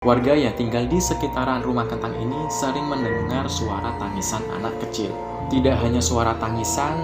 Warga yang tinggal di sekitaran rumah kentang ini sering mendengar suara tangisan anak kecil. Tidak hanya suara tangisan,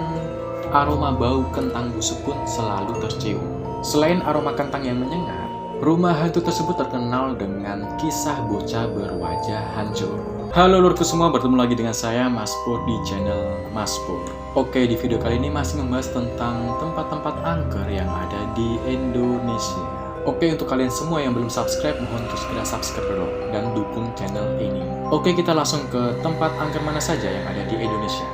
aroma bau kentang busuk pun selalu tercium. Selain aroma kentang yang menyengat, rumah hantu tersebut terkenal dengan kisah bocah berwajah hancur. Halo lurku semua, bertemu lagi dengan saya Mas Pur di channel Mas Pur. Oke, di video kali ini masih membahas tentang tempat-tempat angker yang ada di Indonesia. Oke, untuk kalian semua yang belum subscribe, mohon untuk segera subscribe dulu dan dukung channel ini. Oke, kita langsung ke tempat angker mana saja yang ada di Indonesia.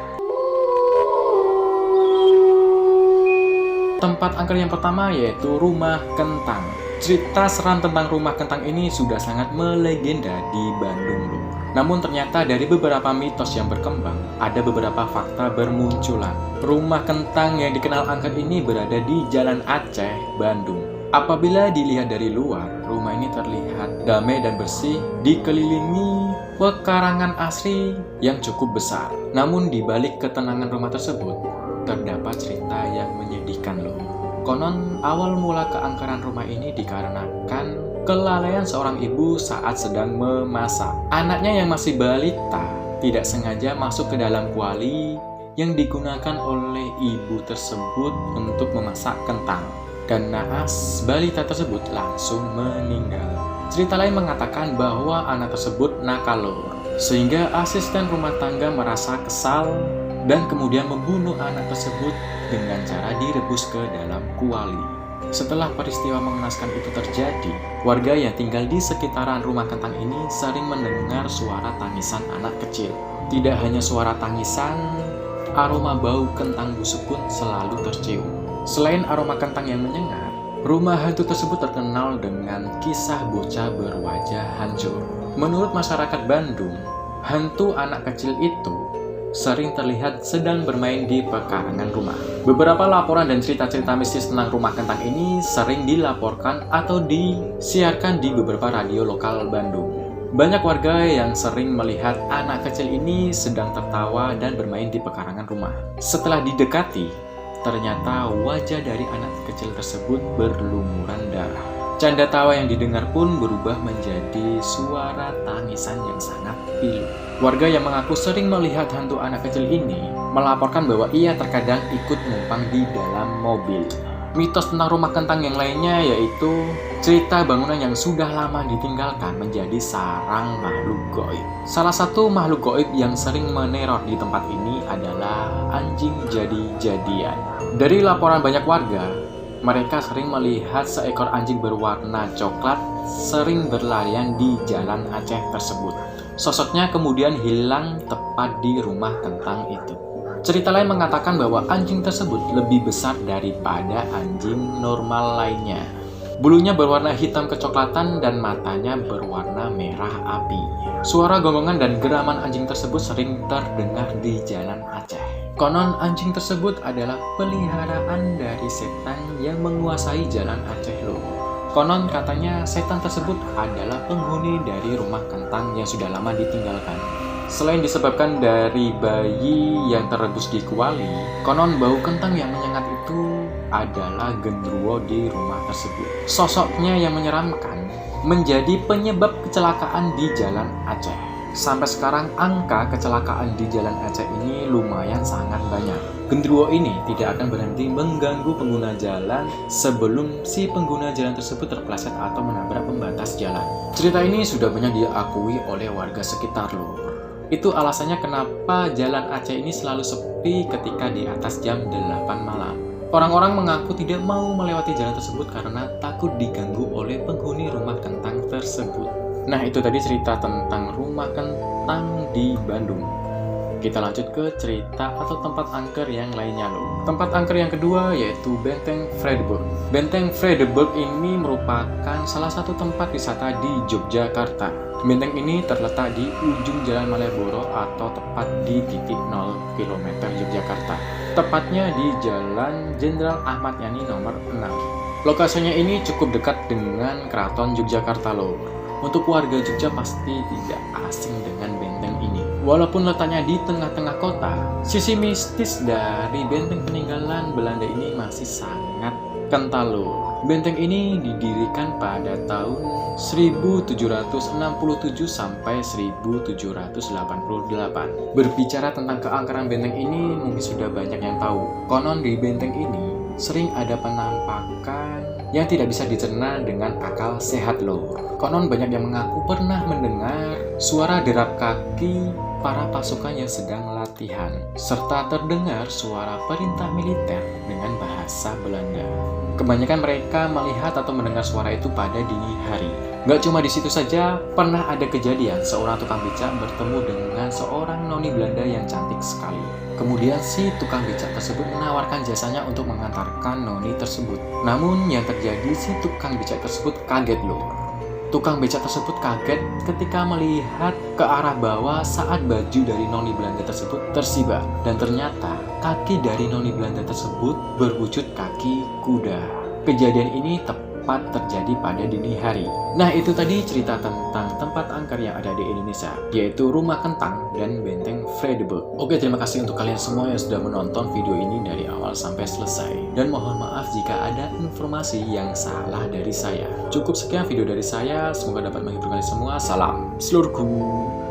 Tempat angker yang pertama yaitu Rumah Kentang. Cerita seram tentang Rumah Kentang ini sudah sangat melegenda di Bandung loh. Namun ternyata dari beberapa mitos yang berkembang, ada beberapa fakta bermunculan. Rumah Kentang yang dikenal angker ini berada di Jalan Aceh, Bandung. Apabila dilihat dari luar, rumah ini terlihat damai dan bersih, dikelilingi pekarangan asri yang cukup besar. Namun di balik ketenangan rumah tersebut, terdapat cerita yang menyedihkan loh. Konon awal mula keangkeran rumah ini dikarenakan kelalaian seorang ibu saat sedang memasak. Anaknya yang masih balita tidak sengaja masuk ke dalam kuali yang digunakan oleh ibu tersebut untuk memasak kentang. Dan naas balita tersebut langsung meninggal. Cerita lain mengatakan bahwa anak tersebut nakal lor, sehingga asisten rumah tangga merasa kesal dan kemudian membunuh anak tersebut dengan cara direbus ke dalam kuali. Setelah peristiwa mengenaskan itu terjadi, warga yang tinggal di sekitaran rumah kentang ini sering mendengar suara tangisan anak kecil. Tidak hanya suara tangisan, aroma bau kentang busuk pun selalu tercium. Selain aroma kentang yang menyengat, rumah hantu tersebut terkenal dengan kisah bocah berwajah hancur. Menurut masyarakat Bandung, hantu anak kecil itu sering terlihat sedang bermain di pekarangan rumah. Beberapa laporan dan cerita-cerita mistis tentang rumah kentang ini sering dilaporkan atau disiarkan di beberapa radio lokal Bandung. Banyak warga yang sering melihat anak kecil ini sedang tertawa dan bermain di pekarangan rumah. Setelah didekati, ternyata wajah dari anak kecil tersebut berlumuran darah. Canda tawa yang didengar pun berubah menjadi suara tangisan yang sangat pilu. Warga yang mengaku sering melihat hantu anak kecil ini melaporkan bahwa ia terkadang ikut numpang di dalam mobil. Mitos tentang rumah kentang yang lainnya yaitu cerita bangunan yang sudah lama ditinggalkan menjadi sarang makhluk gaib. Salah satu makhluk gaib yang sering meneror di tempat ini adalah anjing jadi-jadian. Dari laporan banyak warga, mereka sering melihat seekor anjing berwarna coklat sering berlarian di Jalan Aceh tersebut. Sosoknya kemudian hilang tepat di rumah kentang itu. Cerita lain mengatakan bahwa anjing tersebut lebih besar daripada anjing normal lainnya. Bulunya berwarna hitam kecoklatan dan matanya berwarna merah api. Suara gonggongan dan geraman anjing tersebut sering terdengar di Jalan Aceh. Konon anjing tersebut adalah peliharaan dari setan yang menguasai Jalan Aceh loh. Konon katanya setan tersebut adalah penghuni dari rumah kentang yang sudah lama ditinggalkan. Selain disebabkan dari bayi yang terebus di kuali, konon bau kentang yang menyengat itu adalah genderuwo di rumah tersebut. Sosoknya yang menyeramkan menjadi penyebab kecelakaan di Jalan Aceh. Sampai sekarang angka kecelakaan di Jalan Aceh ini lumayan sangat banyak. Genderuwo ini tidak akan berhenti mengganggu pengguna jalan sebelum si pengguna jalan tersebut terpeleset atau menabrak pembatas jalan. Cerita ini sudah banyak diakui oleh warga sekitar loh. Itu alasannya kenapa Jalan Aceh ini selalu sepi ketika di atas jam 8 malam. Orang-orang mengaku tidak mau melewati jalan tersebut karena takut diganggu oleh penghuni rumah kentang tersebut. Nah, itu tadi cerita tentang rumah kentang di Bandung. Kita lanjut ke cerita atau tempat angker yang lainnya loh. Tempat angker yang kedua yaitu Benteng Vredenburg. Benteng Vredenburg ini merupakan salah satu tempat wisata di Yogyakarta. Benteng ini terletak di ujung Jalan Malioboro atau tepat di titik 0 km Yogyakarta. Tepatnya di Jalan Jenderal Ahmad Yani nomor 6. Lokasinya ini cukup dekat dengan Keraton Yogyakarta loh. Untuk warga Jogja pasti tidak asing dengan benteng ini. Walaupun letaknya di tengah-tengah kota, sisi mistis dari benteng peninggalan Belanda ini masih sangat Kentalur. Benteng ini didirikan pada tahun 1767 sampai 1788. Berbicara tentang keangkeran benteng ini, mungkin sudah banyak yang tahu. Konon di benteng ini sering ada penampakan yang tidak bisa dicerna dengan akal sehat loh. Konon banyak yang mengaku pernah mendengar suara derap kaki para pasukan yang sedang latihan, serta terdengar suara perintah militer dengan bahasa Belanda. Kebanyakan mereka melihat atau mendengar suara itu pada dini hari. Gak cuma di situ saja, pernah ada kejadian seorang tukang becak bertemu dengan seorang noni Belanda yang cantik sekali. Kemudian si tukang becak tersebut menawarkan jasanya untuk mengantarkan noni tersebut. Namun yang terjadi, si tukang becak tersebut kaget loh. Tukang becak tersebut kaget ketika melihat ke arah bawah saat baju dari noni Belanda tersebut tersibak. Dan ternyata kaki dari noni Belanda tersebut berwujud kaki kuda. Kejadian ini tepat terjadi pada dini hari. Nah, itu tadi cerita tentang tempat angker yang ada di Indonesia, yaitu Rumah Kentang dan Benteng Vredenburg. Oke, terima kasih untuk kalian semua yang sudah menonton video ini dari awal sampai selesai. Dan mohon maaf jika ada informasi yang salah dari saya. Cukup sekian video dari saya, semoga dapat menghibur kalian semua. Salam seluruhku.